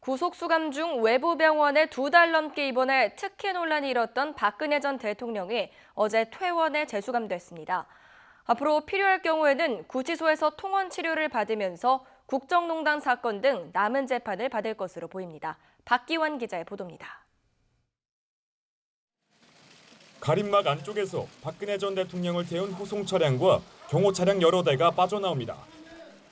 구속수감 중 외부 병원에 2달 넘게 입원해 특혜 논란이 일었던 박근혜 전 대통령이 어제 퇴원에 재수감됐습니다. 앞으로 필요할 경우에는 구치소에서 통원 치료를 받으면서 국정농단 사건 등 남은 재판을 받을 것으로 보입니다. 박기환 기자의 보도입니다. 가림막 안쪽에서 박근혜 전 대통령을 태운 호송 차량과 경호 차량 여러 대가 빠져나옵니다.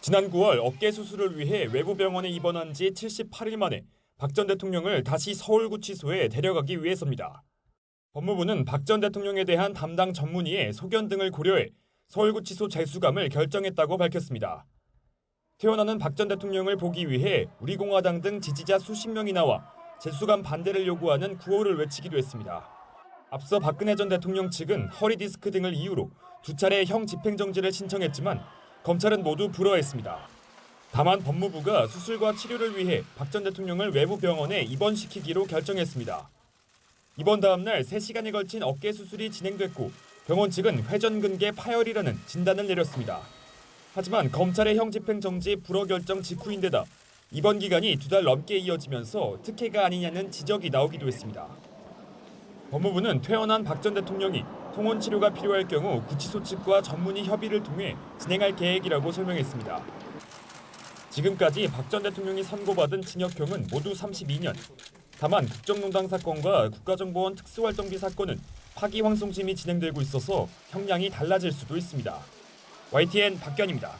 지난 9월 어깨 수술을 위해 외부 병원에 입원한 지 78일 만에 박 전 대통령을 다시 서울구치소에 데려가기 위해서입니다. 법무부는 박 전 대통령에 대한 담당 전문의의 소견 등을 고려해 서울구치소 재수감을 결정했다고 밝혔습니다. 퇴원하는 박 전 대통령을 보기 위해 우리공화당 등 지지자 수십 명이 나와 재수감 반대를 요구하는 구호를 외치기도 했습니다. 앞서 박근혜 전 대통령 측은 허리 디스크 등을 이유로 2차례 형 집행정지를 신청했지만 검찰은 모두 불허했습니다. 다만 법무부가 수술과 치료를 위해 박 전 대통령을 외부 병원에 입원시키기로 결정했습니다. 입원 다음 날 3시간에 걸친 어깨 수술이 진행됐고 병원 측은 회전근개 파열이라는 진단을 내렸습니다. 하지만 검찰의 형 집행정지 불허 결정 직후인데다 입원 기간이 2달 넘게 이어지면서 특혜가 아니냐는 지적이 나오기도 했습니다. 법무부는 퇴원한 박 전 대통령이 통원 치료가 필요할 경우 구치소 측과 전문의 협의를 통해 진행할 계획이라고 설명했습니다. 지금까지 박 전 대통령이 선고받은 징역형은 모두 32년. 다만 국정농단 사건과 국가정보원 특수활동비 사건은 파기환송심이 진행되고 있어서 형량이 달라질 수도 있습니다. YTN 박견입니다.